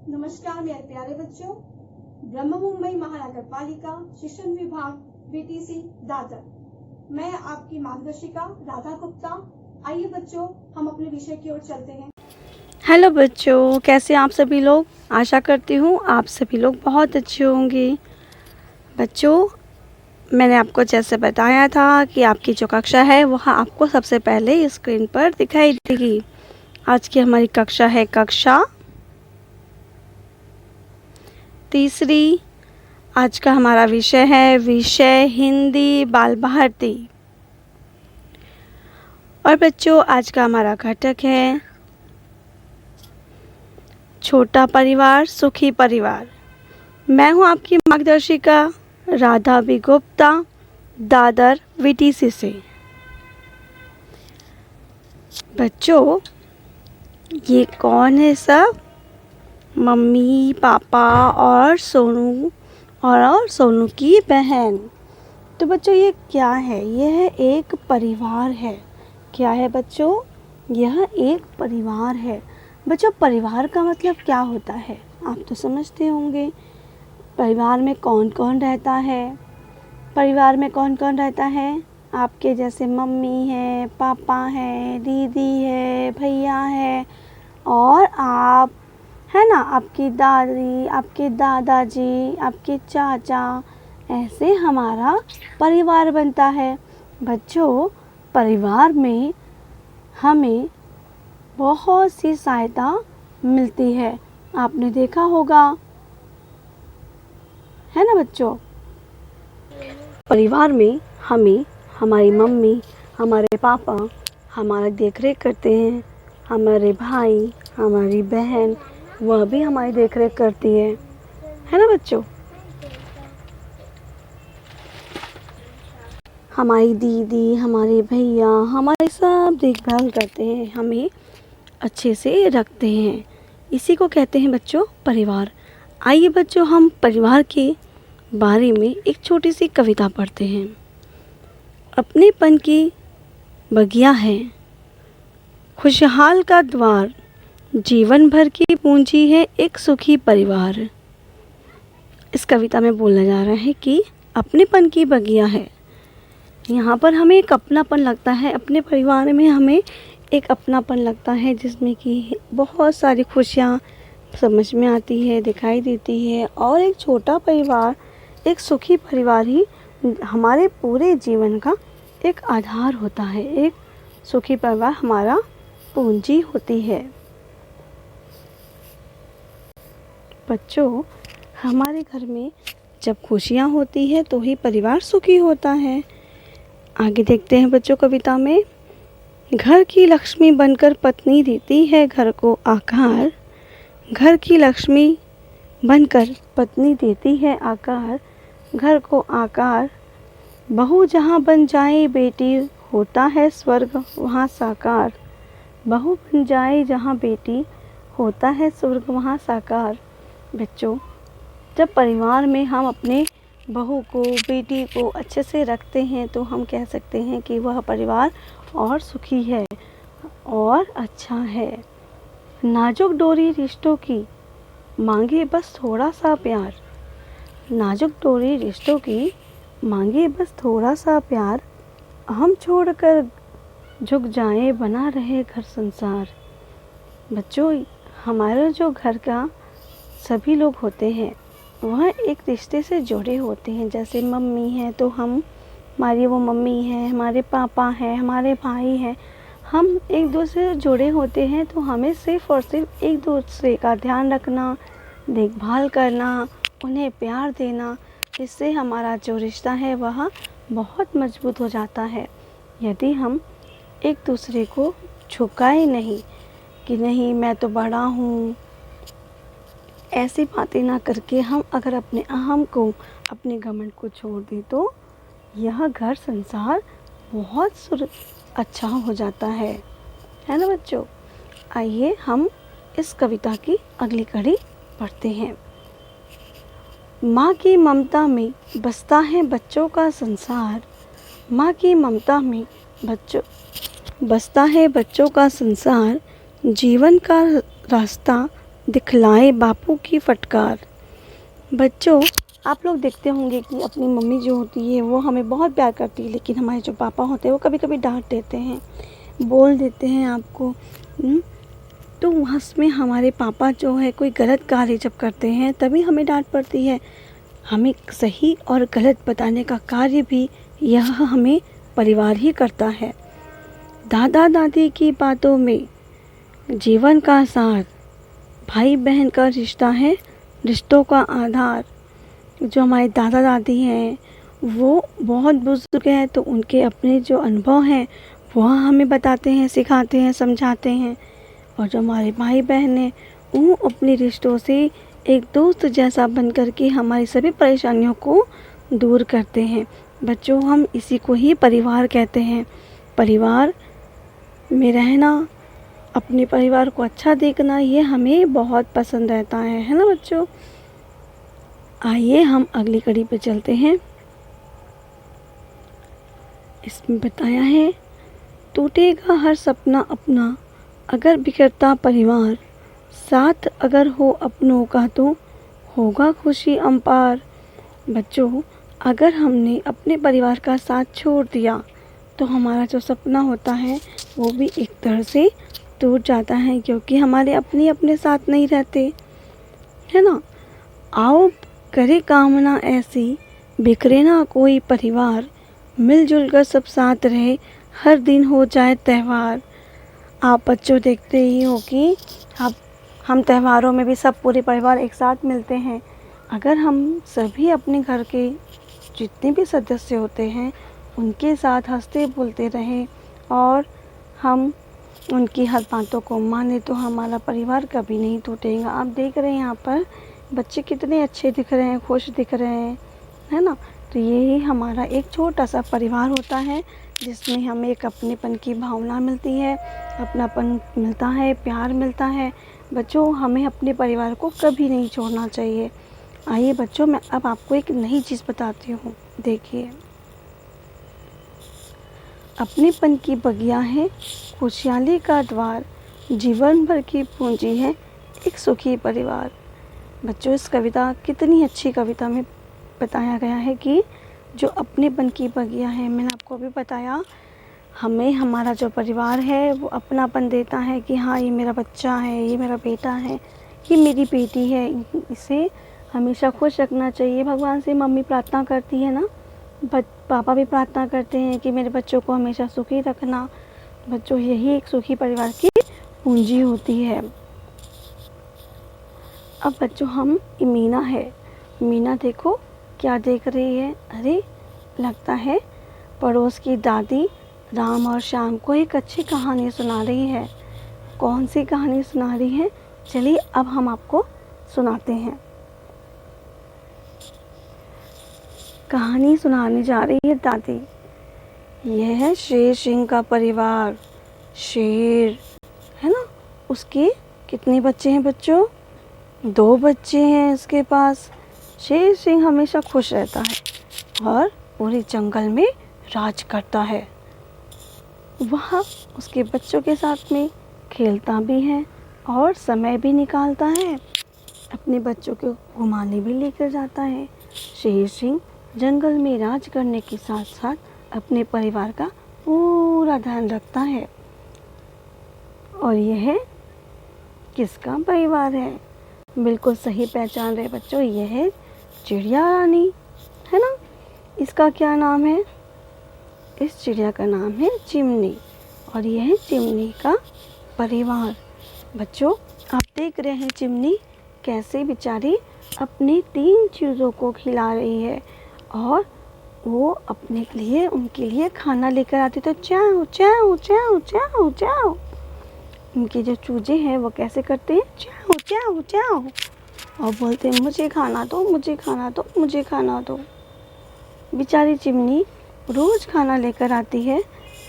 नमस्कार मेरे प्यारे बच्चों। ब्रह्म मुंबई महानगर पालिका शिक्षण विभाग बीटीसी दादर, मैं आपकी मार्गदर्शिका राधा गुप्ता। आइए बच्चों, हम अपने विषय की ओर चलते हैं। हेलो बच्चों, कैसे आप सभी लोग? आशा करती हूँ आप सभी लोग बहुत अच्छे होंगे। बच्चों, मैंने आपको जैसे बताया था कि आपकी जो कक्षा है वह आपको सबसे पहले स्क्रीन पर दिखाई देगी। आज की हमारी कक्षा है कक्षा तीसरी। आज का हमारा विषय है विषय हिंदी बाल भारती। और बच्चों, आज का हमारा घटक है छोटा परिवार सुखी परिवार। मैं हूं आपकी मार्गदर्शिका राधा बी गुप्ता, दादर वीटीसी से। बच्चों, ये कौन है सब? मम्मी, पापा और सोनू की बहन। तो बच्चों, ये क्या है? यह एक परिवार है। क्या है बच्चों? यह एक परिवार है। बच्चों, परिवार का मतलब क्या होता है आप तो समझते होंगे। परिवार में कौन कौन रहता है? परिवार में कौन कौन रहता है? आपके जैसे मम्मी है, पापा है, दीदी है, भैया है और आप, है ना, आपकी दादी, आपके दादाजी, आपके चाचा। ऐसे हमारा परिवार बनता है। बच्चों, परिवार में हमें बहुत सी सहायता मिलती है, आपने देखा होगा, है ना बच्चों। परिवार में हमें हमारी मम्मी, हमारे पापा हमारा देखरेख करते हैं। हमारे भाई, हमारी बहन, वह भी हमारी देखरेख करती है ना बच्चों। हमारी दीदी, हमारे भैया हमारी सब देखभाल करते हैं, हमें अच्छे से रखते हैं। इसी को कहते हैं बच्चों परिवार। आइए बच्चों, हम परिवार के बारे में एक छोटी सी कविता पढ़ते हैं। अपनेपन की बगिया है, खुशहाल का द्वार, जीवन भर की पूंजी है एक सुखी परिवार। इस कविता में बोला जा रहा है कि अपनेपन की बगिया है। यहाँ पर हमें एक अपनापन लगता है, अपने परिवार में हमें एक अपनापन लगता है, जिसमें कि बहुत सारी खुशियाँ समझ में आती है, दिखाई देती है। और एक छोटा परिवार, एक सुखी परिवार ही हमारे पूरे जीवन का एक आधार होता है। एक सुखी परिवार हमारा पूंजी होती है। बच्चों, हमारे घर में जब खुशियाँ होती है तो ही परिवार सुखी होता है। आगे देखते हैं बच्चों कविता में। घर की लक्ष्मी बनकर पत्नी देती है घर को आकार। घर की लक्ष्मी बनकर पत्नी देती है आकार, घर को आकार। बहू जहाँ बन जाए बेटी, होता है स्वर्ग वहाँ साकार। बहू बन जाए जहाँ बेटी, होता है स्वर्ग वहाँ साकार। बच्चों, जब परिवार में हम अपने बहू को, बेटी को अच्छे से रखते हैं तो हम कह सकते हैं कि वह परिवार और सुखी है और अच्छा है। नाजुक डोरी रिश्तों की, मांगे बस थोड़ा सा प्यार। नाजुक डोरी रिश्तों की, मांगे बस थोड़ा सा प्यार। हम छोड़कर झुक जाए, बना रहे घर संसार। बच्चों, हमारा जो घर का सभी लोग होते हैं वह एक रिश्ते से जुड़े होते हैं। जैसे मम्मी है तो हमारी वो मम्मी है, हमारे पापा हैं, हमारे भाई हैं, हम एक दूसरे से जुड़े होते हैं। तो हमें सिर्फ़ और सिर्फ एक दूसरे का ध्यान रखना, देखभाल करना, उन्हें प्यार देना, इससे हमारा जो रिश्ता है वह बहुत मजबूत हो जाता है। यदि हम एक दूसरे को झुकाए नहीं कि नहीं मैं तो बड़ा हूँ, ऐसी बातें ना करके हम अगर अपने अहम को, अपने घमंड को छोड़ दें तो यह घर संसार बहुत अच्छा हो जाता है ना बच्चों। आइए हम इस कविता की अगली कड़ी पढ़ते हैं। माँ की ममता में बसता है बच्चों का संसार। माँ की ममता में बसता है बच्चों का संसार। जीवन का रास्ता दिखलाए बापू की फटकार। बच्चों, आप लोग देखते होंगे कि अपनी मम्मी जो होती है वो हमें बहुत प्यार करती है, लेकिन हमारे जो पापा होते हैं वो कभी कभी डांट देते हैं, बोल देते हैं आपको। तो उसमें हमारे पापा जो है कोई गलत कार्य जब करते हैं तभी हमें डांट पड़ती है। हमें सही और गलत बताने का कार्य भी यह हमें परिवार ही करता है। दादा दादी की बातों में जीवन का सार, भाई बहन का रिश्ता है रिश्तों का आधार। जो हमारे दादा दादी हैं वो बहुत बुजुर्ग हैं, तो उनके अपने जो अनुभव हैं वह हमें बताते हैं, सिखाते हैं, समझाते हैं। और जो हमारे भाई बहन हैं वो अपने रिश्तों से एक दोस्त जैसा बन कर के हमारी सभी परेशानियों को दूर करते हैं। बच्चों, हम इसी को ही परिवार कहते हैं। परिवार में रहना, अपने परिवार को अच्छा देखना, ये हमें बहुत पसंद रहता है ना बच्चों। आइए हम अगली कड़ी पे चलते हैं। इसमें बताया है, टूटेगा हर सपना अपना अगर बिखरता परिवार, साथ अगर हो अपनों का तो होगा खुशी अम्पार। बच्चों, अगर हमने अपने परिवार का साथ छोड़ दिया तो हमारा जो सपना होता है वो भी एक तरह से टूट जाता है, क्योंकि हमारे अपने साथ नहीं रहते, है ना। आओ करे कामना ऐसी, बिखरे ना कोई परिवार, मिलजुल कर सब साथ रहे, हर दिन हो जाए त्यौहार। आप बच्चों देखते ही हो कि हम त्योहारों में भी सब पूरे परिवार एक साथ मिलते हैं। अगर हम सभी अपने घर के जितने भी सदस्य होते हैं उनके साथ हंसते बोलते रहें और हम उनकी हर बातों को माने तो हमारा परिवार कभी नहीं टूटेगा। आप देख रहे हैं यहाँ पर बच्चे कितने अच्छे दिख रहे हैं, खुश दिख रहे हैं, है ना। तो यही हमारा एक छोटा सा परिवार होता है जिसमें हमें एक अपनेपन की भावना मिलती है, अपनापन मिलता है, प्यार मिलता है। बच्चों, हमें अपने परिवार को कभी नहीं छोड़ना चाहिए। आइए बच्चों, मैं अब आपको एक नई चीज़ बताती हूँ। देखिए, अपनेपन की बगिया है खुशहाली का द्वार, जीवन भर की पूंजी है एक सुखी परिवार। बच्चों, इस कविता कितनी अच्छी कविता में बताया गया है कि जो अपनेपन की बगिया है, मैंने आपको अभी बताया, हमें हमारा जो परिवार है वो अपनापन देता है कि हाँ ये मेरा बच्चा है, ये मेरा बेटा है, ये मेरी बेटी है। इसे हमेशा खुश रखना चाहिए। भगवान से मम्मी प्रार्थना करती है ना, पापा भी प्रार्थना करते हैं कि मेरे बच्चों को हमेशा सुखी रखना। बच्चों, यही एक सुखी परिवार की पूंजी होती है। अब बच्चों, हम मीना है। मीना देखो क्या देख रही है। अरे, लगता है पड़ोस की दादी राम और श्याम को एक अच्छी कहानी सुना रही है। कौन सी कहानी सुना रही है? चलिए अब हम आपको सुनाते हैं। कहानी सुनाने जा रही है दादी। यह है शेर सिंह का परिवार। शेर है ना, उसके कितने बच्चे हैं बच्चों? 2 बच्चे हैं इसके पास। शेर सिंह हमेशा खुश रहता है और पूरे जंगल में राज करता है। वह उसके बच्चों के साथ में खेलता भी है और समय भी निकालता है, अपने बच्चों को घुमाने भी लेकर जाता है। शेर सिंह जंगल में राज करने के साथ साथ अपने परिवार का पूरा ध्यान रखता है। और यह किसका परिवार है? बिल्कुल सही पहचान रहे बच्चों, यह है चिड़िया रानी, है ना। इसका क्या नाम है? इस चिड़िया का नाम है चिमनी और यह है चिमनी का परिवार। बच्चों, आप देख रहे हैं चिमनी कैसे बेचारी अपनी 3 चीज़ों को खिला रही है और वो अपने लिए उनके लिए खाना लेकर आती। तो चाओ चाओ चाओ चाओ चाओ, उनके जो चूजे हैं वो कैसे करते हैं? चाओ चाओ चाओ, और बोलते हैं मुझे खाना दो, मुझे खाना दो, मुझे खाना दो। बेचारी चिमनी रोज़ खाना लेकर आती है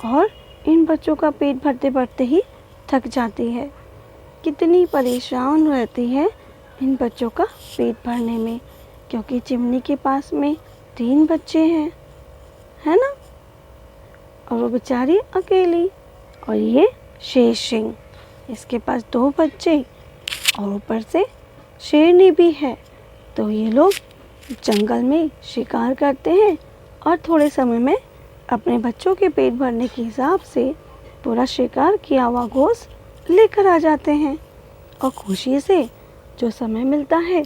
और इन बच्चों का पेट भरते भरते ही थक जाती है। कितनी परेशान रहती है इन बच्चों का पेट भरने में, क्योंकि चिमनी के पास में 3 बच्चे हैं, है ना, और वो बेचारी अकेली। और ये शेर सिंह, इसके पास 2 बच्चे और ऊपर से शेरनी भी है। तो ये लोग जंगल में शिकार करते हैं और थोड़े समय में अपने बच्चों के पेट भरने के हिसाब से पूरा शिकार किया हुआ गोश्त लेकर आ जाते हैं और खुशी से जो समय मिलता है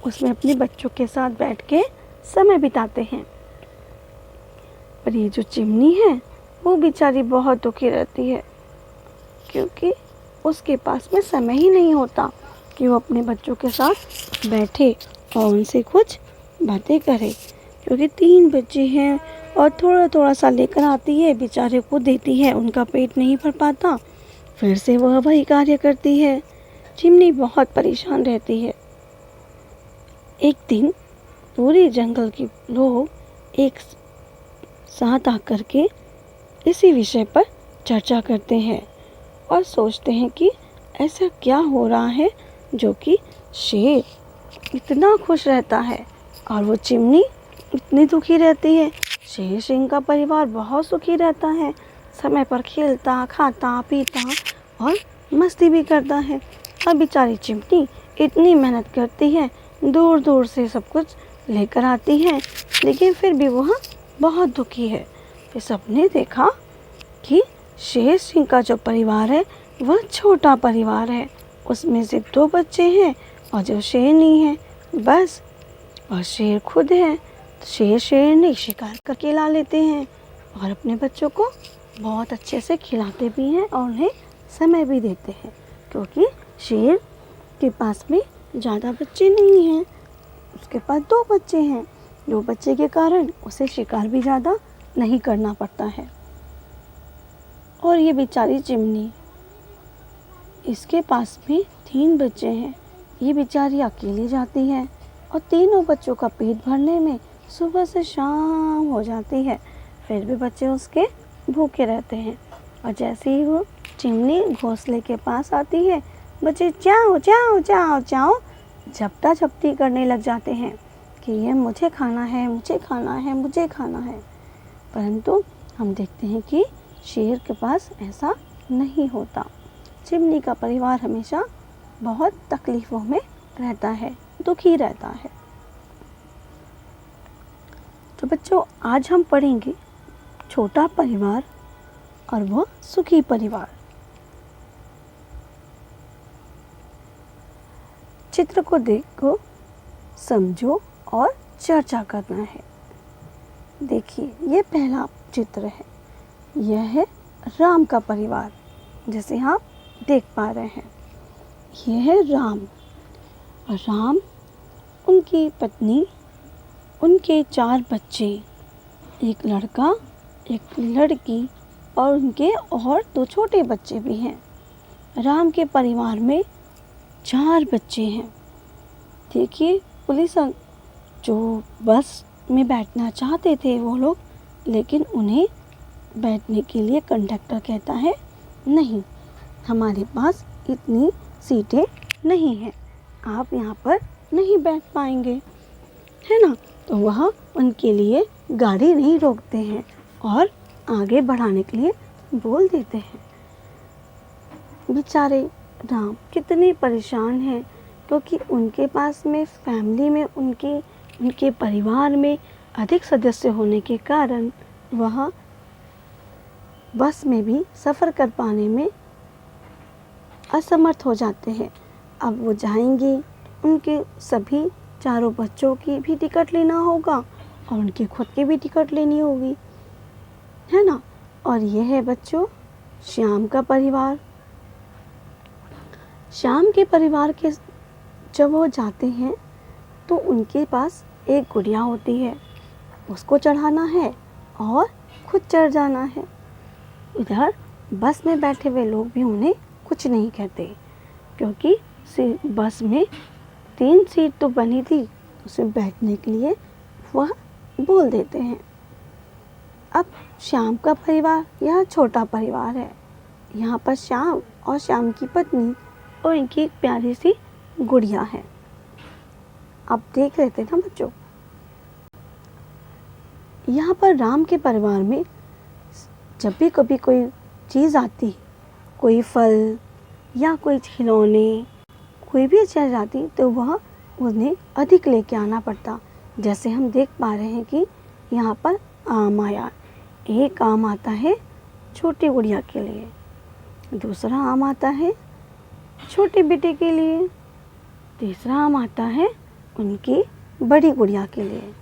उसमें अपने बच्चों के साथ बैठ के समय बिताते हैं। पर ये जो चिमनी है वो बेचारी बहुत दुखी रहती है, क्योंकि उसके पास में समय ही नहीं होता कि वो अपने बच्चों के साथ बैठे और उनसे कुछ बातें करे, क्योंकि 3 बच्चे हैं और थोड़ा थोड़ा सा लेकर आती है, बेचारे को देती है, उनका पेट नहीं भर पाता, फिर से वह वही कार्य करती है। चिमनी बहुत परेशान रहती है। एक दिन पूरे जंगल के लोग एक साथ आकर के इसी विषय पर चर्चा करते हैं और सोचते हैं कि ऐसा क्या हो रहा है जो कि शेर इतना खुश रहता है और वो चिमनी इतनी दुखी रहती है। शेर सिंह का परिवार बहुत सुखी रहता है, समय पर खेलता, खाता, पीता और मस्ती भी करता है। और बेचारी चिमनी इतनी मेहनत करती है, दूर दूर से सब कुछ लेकर आती है, लेकिन फिर भी वह बहुत दुखी है। फिर सबने देखा कि शेर सिंह का जो परिवार है वह छोटा परिवार है, उसमें सिर्फ 2 बच्चे हैं और जो शेरनी है बस, और शेर खुद है। तो शेरनी शिकार करके ला लेते हैं और अपने बच्चों को बहुत अच्छे से खिलाते भी हैं और उन्हें समय भी देते हैं, क्योंकि शेर के पास में ज़्यादा बच्चे नहीं हैं, उसके पास 2 बच्चे हैं। 2 बच्चे के कारण उसे शिकार भी ज़्यादा नहीं करना पड़ता है। और ये बेचारी चिमनी, इसके पास भी 3 बच्चे हैं, ये बेचारी अकेली जाती है और तीनों बच्चों का पेट भरने में सुबह से शाम हो जाती है, फिर भी बच्चे उसके भूखे रहते हैं। और जैसे ही वो चिमनी घोंसले के पास आती है, बच्चे चाओ चाओ चाओ चाओ झपटा झपटी करने लग जाते हैं कि ये मुझे खाना है, मुझे खाना है, मुझे खाना है। परंतु हम देखते हैं कि शेर के पास ऐसा नहीं होता। चिमनी का परिवार हमेशा बहुत तकलीफ़ों में रहता है, दुखी रहता है। तो बच्चों, आज हम पढ़ेंगे छोटा परिवार और वह सुखी परिवार। चित्र को देखो, समझो और चर्चा करना है। देखिए, ये पहला चित्र है, यह है राम का परिवार, जैसे आप देख पा रहे हैं। यह है राम, और राम, उनकी पत्नी, उनके 4 बच्चे, एक लड़का, एक लड़की और उनके और 2 छोटे बच्चे भी हैं। राम के परिवार में 4 बच्चे हैं। देखिए, पुलिस जो बस में बैठना चाहते थे वो लोग, लेकिन उन्हें बैठने के लिए कंडक्टर कहता है नहीं, हमारे पास इतनी सीटें नहीं हैं, आप यहाँ पर नहीं बैठ पाएंगे, है ना। तो वह उनके लिए गाड़ी नहीं रोकते हैं और आगे बढ़ाने के लिए बोल देते हैं। बेचारे राम कितने परेशान हैं, क्योंकि उनके पास में फैमिली में उनके परिवार में अधिक सदस्य होने के कारण वह बस में भी सफ़र कर पाने में असमर्थ हो जाते हैं। अब वो जाएंगे, उनके सभी 4 बच्चों की भी टिकट लेना होगा और उनकी खुद की भी टिकट लेनी होगी, है ना। और यह है बच्चों श्याम का परिवार। श्याम के परिवार के जब वो जाते हैं तो उनके पास एक गुड़िया होती है, उसको चढ़ाना है और खुद चढ़ जाना है। इधर बस में बैठे हुए लोग भी उन्हें कुछ नहीं कहते, क्योंकि बस में 3 सीट तो बनी थी, उसमें बैठने के लिए वह बोल देते हैं। अब श्याम का परिवार यह छोटा परिवार है। यहाँ पर श्याम और श्याम की पत्नी और इनकी एक प्यारी सी गुड़िया है। आप देख रहे थे ना बच्चों, यहाँ पर राम के परिवार में जब भी कभी कोई चीज़ आती, कोई फल या कोई खिलौने, कोई भी चीज़ आती तो वह उन्हें अधिक लेके आना पड़ता। जैसे हम देख पा रहे हैं कि यहाँ पर आम आया। एक आम आता है छोटी गुड़िया के लिए, दूसरा आम आता है छोटे बेटे के लिए, तीसरा आम आता है उनकी बड़ी गुड़िया के लिए।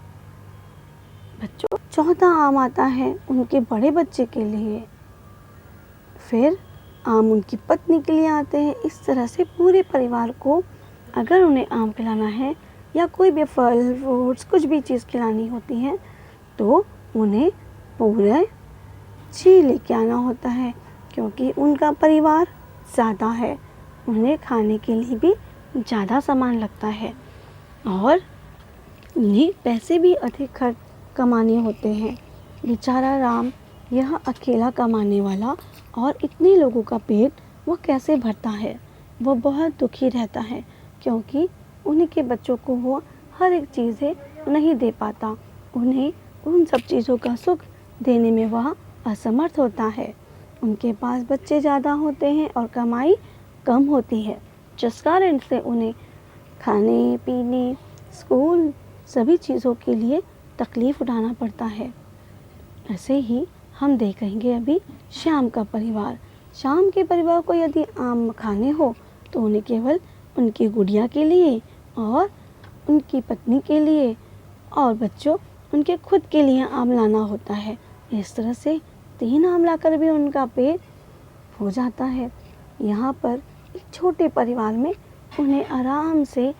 बच्चों, चौथा आम आता है उनके बड़े बच्चे के लिए। फिर आम उनकी पत्नी के लिए आते हैं। इस तरह से पूरे परिवार को अगर उन्हें आम खिलाना है या कोई भी फल फ्रूट्स कुछ भी चीज़ खिलानी होती है तो उन्हें पूरे 6 लेके आना होता है, क्योंकि उनका परिवार ज़्यादा है। उन्हें खाने के लिए भी ज़्यादा सामान लगता है और उन्हें पैसे भी अधिक खर्च कमाने होते हैं। बेचारा राम यह अकेला कमाने वाला और इतने लोगों का पेट वो कैसे भरता है। वो बहुत दुखी रहता है क्योंकि उनके बच्चों को वो हर एक चीज़ें नहीं दे पाता। उन्हें उन सब चीज़ों का सुख देने में वह असमर्थ होता है। उनके पास बच्चे ज़्यादा होते हैं और कमाई कम होती है, जिस कारण से उन्हें खाने पीने स्कूल सभी चीज़ों के लिए तकलीफ़ उठाना पड़ता है। ऐसे ही हम देखेंगे अभी श्याम का परिवार। श्याम के परिवार को यदि आम खाने हो तो उन्हें केवल उनकी गुड़िया के लिए और उनकी पत्नी के लिए और बच्चों उनके खुद के लिए आम लाना होता है। इस तरह से 3 आम लाकर भी उनका पेट हो जाता है। यहाँ पर एक छोटे परिवार में उन्हें आराम से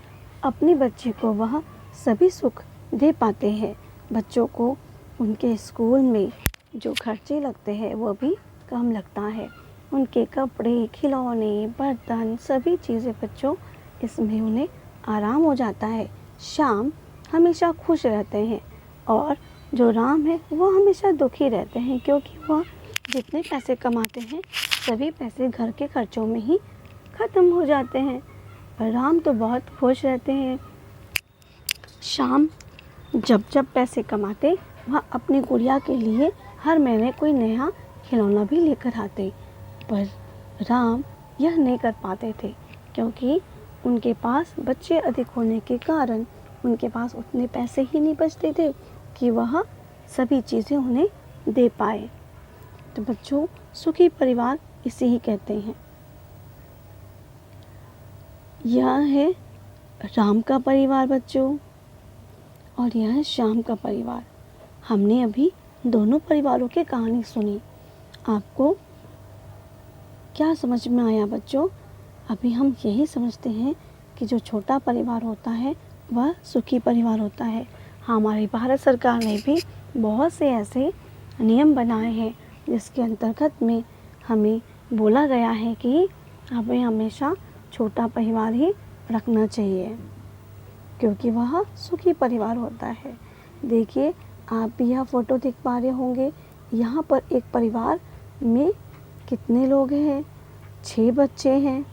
अपने बच्चे को वह सभी सुख दे पाते हैं। बच्चों को उनके स्कूल में जो खर्चे लगते हैं वो भी कम लगता है। उनके कपड़े खिलौने बर्तन सभी चीज़ें बच्चों इसमें उन्हें आराम हो जाता है। श्याम हमेशा खुश रहते हैं और जो राम है वो हमेशा दुखी रहते हैं, क्योंकि वह जितने पैसे कमाते हैं सभी पैसे घर के खर्चों में ही ख़त्म हो जाते हैं। पर राम तो बहुत खुश रहते हैं। श्याम जब जब पैसे कमाते वह अपनी गुड़िया के लिए हर महीने कोई नया खिलौना भी लेकर आते, पर राम यह नहीं कर पाते थे क्योंकि उनके पास बच्चे अधिक होने के कारण उनके पास उतने पैसे ही नहीं बचते थे कि वह सभी चीज़ें उन्हें दे पाए। तो बच्चों, सुखी परिवार इसे ही कहते हैं। यह है राम का परिवार बच्चों और यह है श्याम का परिवार। हमने अभी दोनों परिवारों की कहानी सुनी। आपको क्या समझ में आया बच्चों? अभी हम यही समझते हैं कि जो छोटा परिवार होता है वह सुखी परिवार होता है। हमारी भारत सरकार ने भी बहुत से ऐसे नियम बनाए हैं जिसके अंतर्गत में हमें बोला गया है कि हमें हमेशा छोटा परिवार ही रखना चाहिए, क्योंकि वह सुखी परिवार होता है। देखिए, आप भी यह फ़ोटो देख पा रहे होंगे। यहाँ पर एक परिवार में कितने लोग हैं? 6 बच्चे हैं।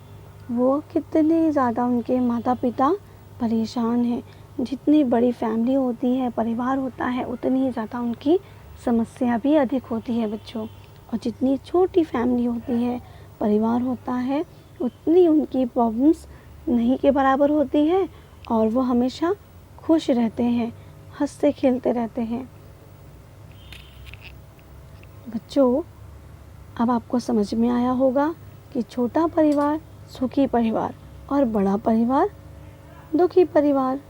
वो कितने ज़्यादा उनके माता पिता परेशान हैं। जितनी बड़ी फैमिली होती है, परिवार होता है, उतनी ही ज़्यादा उनकी समस्या भी अधिक होती है बच्चों। और जितनी छोटी फैमिली होती है, परिवार होता है, उतनी उनकी प्रॉब्लम्स नहीं के बराबर होती है और वो हमेशा खुश रहते हैं, हंसते खेलते रहते हैं। बच्चों, अब आपको समझ में आया होगा कि छोटा परिवार सुखी परिवार और बड़ा परिवार दुखी परिवार।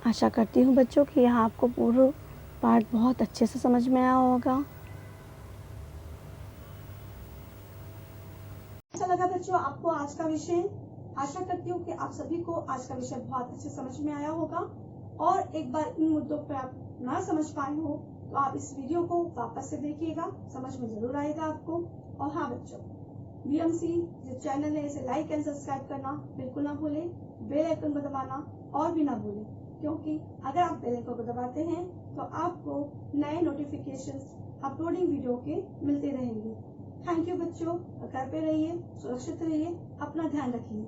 आशा करती हूँ बच्चों कि यह आपको पूरा पाठ बहुत अच्छे से समझ में आया होगा। अच्छा लगा बच्चों आपको आज का विषय? आशा करती हूँ कि आप सभी को आज का विषय बहुत अच्छे समझ में आया होगा और एक बार इन मुद्दों पर आप ना समझ पाए हो तो आप इस वीडियो को वापस से देखिएगा, समझ में जरूर आएगा आपको। और हाँ बच्चों, BMC जो चैनल है इसे लाइक एंड सब्सक्राइब करना बिल्कुल ना भूलें, बेल आइकन को दबाना और भी ना भूलें, क्योंकि अगर आप बेल आइकन को दबाते हैं तो आपको नए नोटिफिकेशंस अपलोडिंग वीडियो के मिलते रहेंगे। थैंक यू बच्चों, घर पे रहिए, सुरक्षित रहिए, अपना ध्यान रखिए।